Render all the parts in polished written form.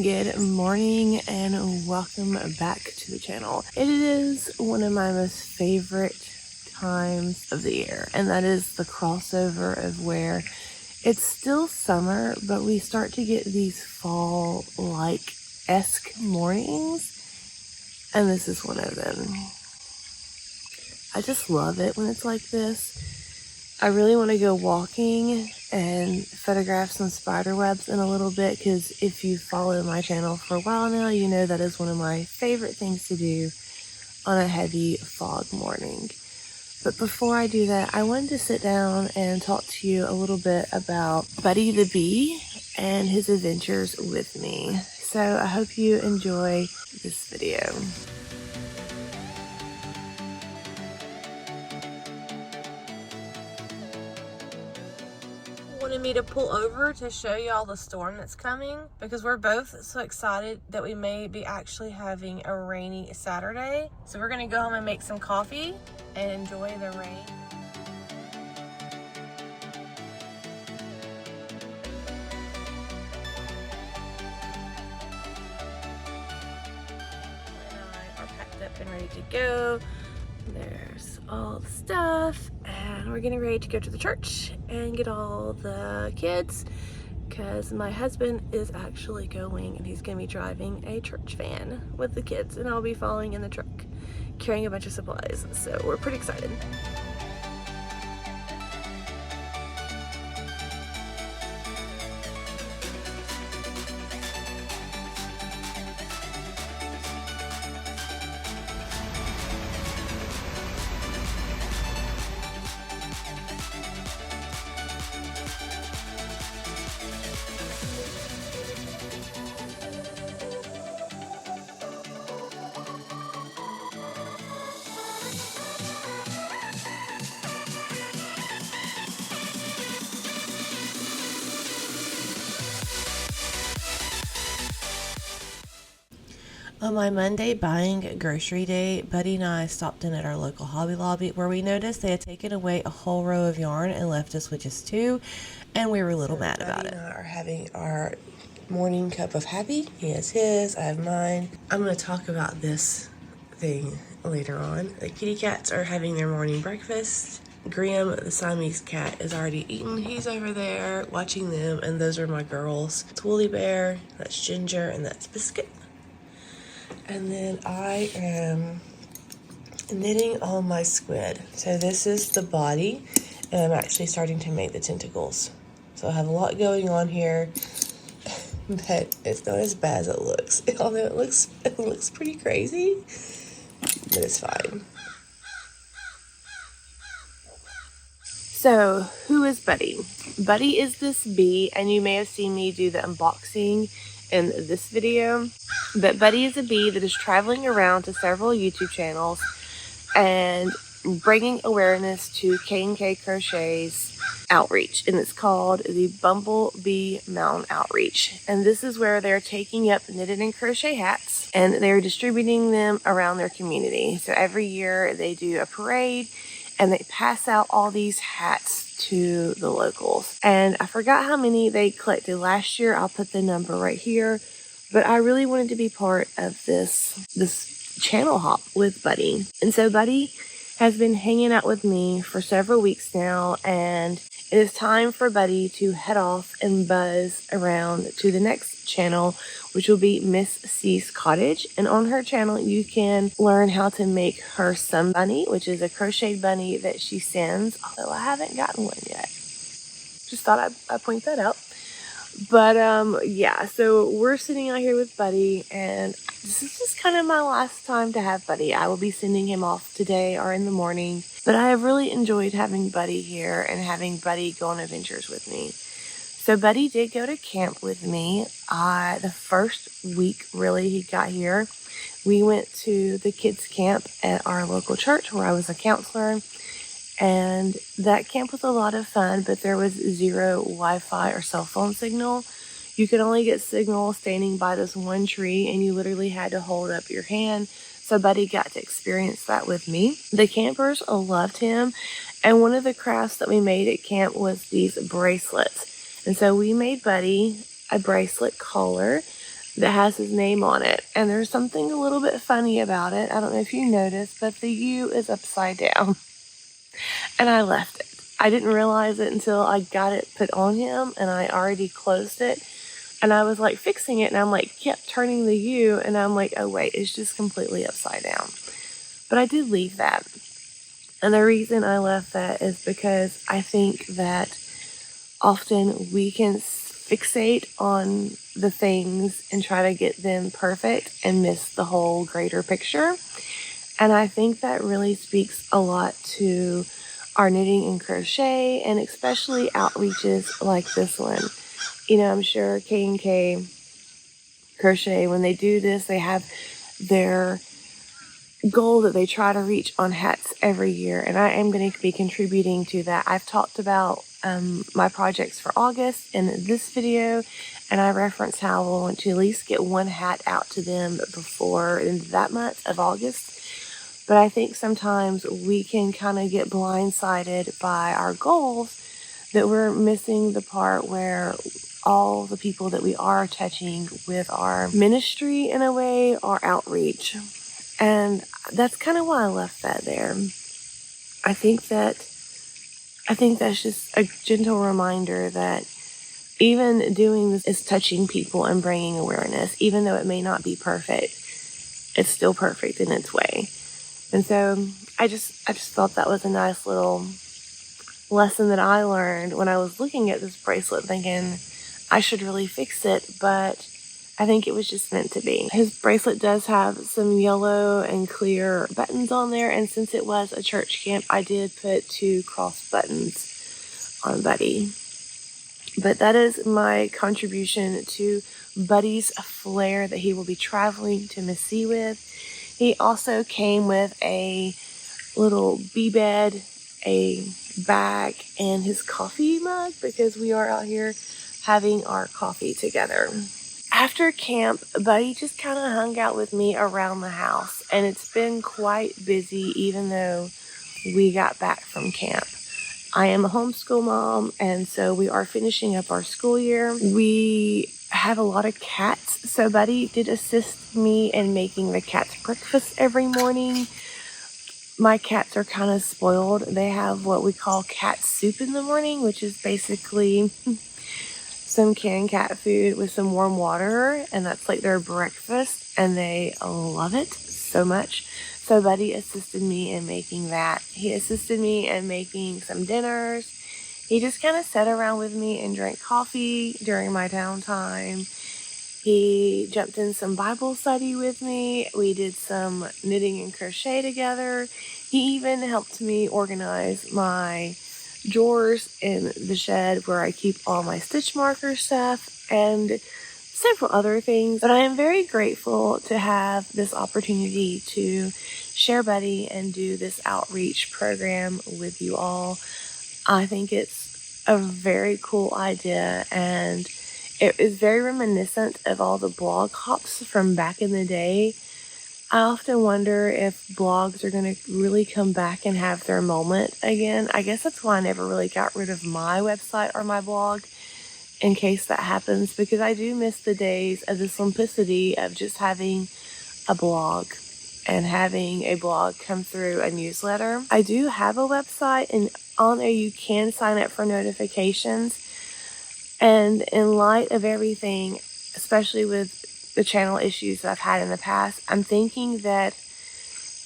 Good morning and welcome back to the channel. It is one of my most favorite times of the year, and that is the crossover of where it's still summer, but we start to get these fall-like-esque mornings, and this is one of them. I just love it when it's like this. I really want to go walking and photograph some spider webs in a little bit, because if you follow my channel for a while now, you know that is one of my favorite things to do on a heavy fog morning. But before I do that, I wanted to sit down and talk to you a little bit about Buddy the Bee and his adventures with me. So I hope you enjoy this video. Wanted me to pull over to show you all the storm that's coming, because we're both so excited that we may be actually having a rainy Saturday. So we're gonna go home and make some coffee and enjoy the rain. And I are packed up and ready to go. There's all the stuff, and we're getting ready to go to the church and get all the kids, because my husband is actually going and he's going to be driving a church van with the kids, and I'll be following in the truck carrying a bunch of supplies. So we're pretty excited. On my Monday buying grocery day, Buddy and I stopped in at our local Hobby Lobby, where we noticed they had taken away a whole row of yarn and left us with just two, and we were a little mad about it. Buddy and I are having our morning cup of happy. He has his, I have mine. I'm going to talk about this thing later on. The kitty cats are having their morning breakfast. Graham, the Siamese cat, is already eaten. He's over there watching them, and those are my girls. It's Woolly Bear, that's Ginger, and that's Biscuit. And then I am knitting on my squid. So this is the body, and I'm actually starting to make the tentacles. So I have a lot going on here, but it's not as bad as it looks. Although it looks pretty crazy, but it's fine. So who is Buddy? Buddy is this bee, and you may have seen me do the unboxing in this video. But Buddy is a bee that is traveling around to several YouTube channels and bringing awareness to K&K Crochet's outreach, and it's called the Bumblebee Mountain Outreach. And this is where they're taking up knitted and crochet hats, and they're distributing them around their community. So every year they do a parade, and they pass out all these hats to the locals. And I forgot how many they collected last year. I'll put the number right here. But I really wanted to be part of this channel hop with Buddy. And so Buddy has been hanging out with me for several weeks now, and it is time for Buddy to head off and buzz around to the next channel, which will be Miss C's Cottage. And on her channel, you can learn how to make her sun bunny, which is a crocheted bunny that she sends, although I haven't gotten one yet. Just thought I'd point that out. But yeah, so we're sitting out here with Buddy, and this is just kind of my last time to have Buddy. I will be sending him off today or in the morning, but I have really enjoyed having Buddy here and having Buddy go on adventures with me. So Buddy did go to camp with me. The first week really he got here, we went to the kids camp at our local church where I was a counselor. And that camp was a lot of fun, but there was zero Wi-Fi or cell phone signal. You could only get signal standing by this one tree, and you literally had to hold up your hand. So Buddy got to experience that with me. The campers loved him, and one of the crafts that we made at camp was these bracelets. And so we made Buddy a bracelet collar that has his name on it. And there's something a little bit funny about it. I don't know if you noticed, but the U is upside down. And I left it. I didn't realize it until I got it put on him and I already closed it. And I was like fixing it and I'm like kept turning the U and I'm like, oh wait, it's just completely upside down. But I did leave that. And the reason I left that is because I think that often we can fixate on the things and try to get them perfect and miss the whole greater picture. And I think that really speaks a lot to our knitting and crochet, and especially outreaches like this one. You know, I'm sure K&K Crochet, when they do this, they have their goal that they try to reach on hats every year, and I am going to be contributing to that. I've talked about my projects for August in this video, and I reference how we'll want to at least get one hat out to them before that month of August. But I think sometimes we can kind of get blindsided by our goals that we're missing the part where all the people that we are touching with our ministry in a way, our outreach. And that's kind of why I left that there. I think that's just a gentle reminder that even doing this is touching people and bringing awareness. Even though it may not be perfect, it's still perfect in its way. And so I just thought that was a nice little lesson that I learned when I was looking at this bracelet, thinking I should really fix it, but I think it was just meant to be. His bracelet does have some yellow and clear buttons on there, and since it was a church camp, I did put 2 cross buttons on Buddy. But that is my contribution to Buddy's flare that he will be traveling to Missy with. He also came with a little bee bed, a bag, and his coffee mug because we are out here having our coffee together. After camp, Buddy just kind of hung out with me around the house, and it's been quite busy even though we got back from camp. I am a homeschool mom, and so we are finishing up our school year. We have a lot of cats, so Buddy did assist me in making the cats breakfast every morning. My cats are kind of spoiled. They have what we call cat soup in the morning, which is basically some canned cat food with some warm water, and that's like their breakfast, and they love it so much. So Buddy assisted me in making that. He assisted me in making some dinners. He just kind of sat around with me and drank coffee during my downtime. He jumped in some Bible study with me. We did some knitting and crochet together. He even helped me organize my drawers in the shed where I keep all my stitch marker stuff and several other things. But I am very grateful to have this opportunity to share Buddy and do this outreach program with you all. I think it's a very cool idea, and it is very reminiscent of all the blog hops from back in the day. I often wonder if blogs are going to really come back and have their moment again. I guess that's why I never really got rid of my website or my blog, in case that happens, because I do miss the days of the simplicity of just having a blog and having a blog come through a newsletter. I do have a website, and on there you can sign up for notifications. And in light of everything, especially with the channel issues that I've had in the past, I'm thinking that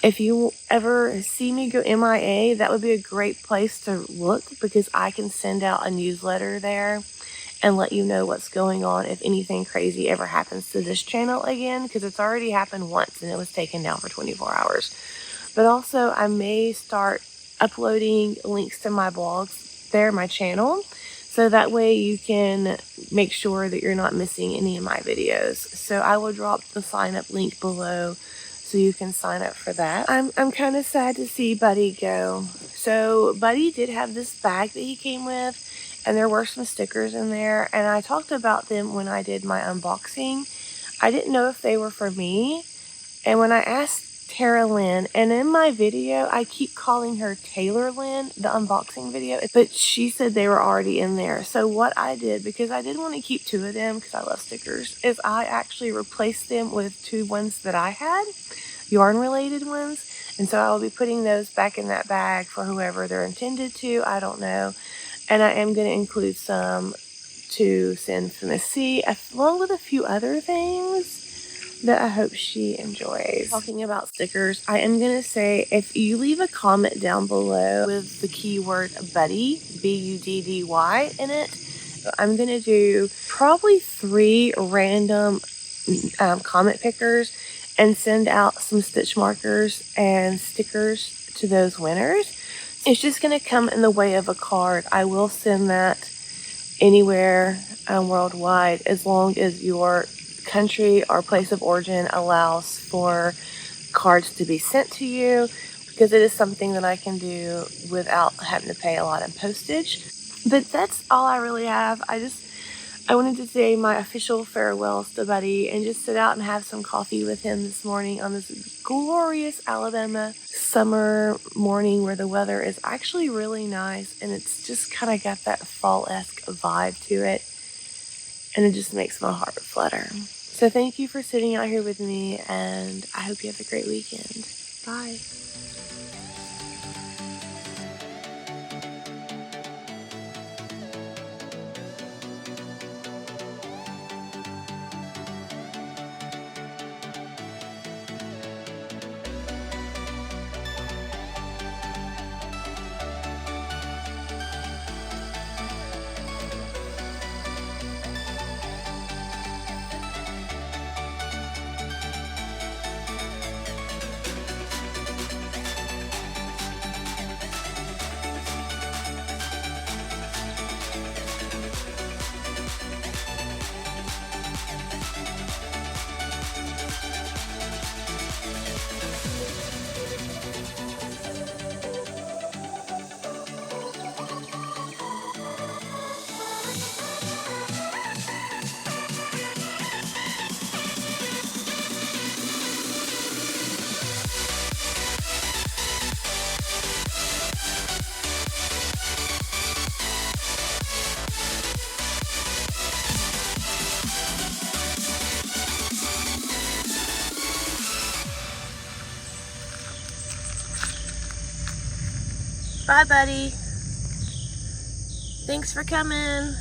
if you ever see me go MIA, that would be a great place to look, because I can send out a newsletter there and let you know what's going on if anything crazy ever happens to this channel again, because it's already happened once and it was taken down for 24 hours. But also, I may start uploading links to my blogs there, my channel, so that way you can make sure that you're not missing any of my videos. So I will drop the sign up link below so you can sign up for that. I'm kind of sad to see Buddy go. So Buddy did have this bag that he came with, and there were some stickers in there, and I talked about them when I did my unboxing. I didn't know if they were for me, and when I asked Tara Lynn, and in my video I keep calling her Taylor Lynn, the unboxing video, but she said they were already in there. So what I did, because I didn't want to keep 2 of them because I love stickers, is I actually replaced them with 2 ones that I had, yarn related ones, and so I will be putting those back in that bag for whoever they're intended to. I don't know. And I am going to include some to send for Miss C, along with a few other things that I hope she enjoys. Talking about stickers, I am going to say, if you leave a comment down below with the keyword Buddy, B-U-D-D-Y, in it, I'm going to do probably 3 random comment pickers and send out some stitch markers and stickers to those winners. It's just going to come in the way of a card. I will send that anywhere worldwide, as long as your country or place of origin allows for cards to be sent to you, because it is something that I can do without having to pay a lot in postage. But that's all I really have. I wanted to say my official farewells to Buddy and just sit out and have some coffee with him this morning on this glorious Alabama summer morning where the weather is actually really nice and it's just kind of got that fall-esque vibe to it, and it just makes my heart flutter. So thank you for sitting out here with me, and I hope you have a great weekend. Bye. Bye, Buddy. Thanks for coming.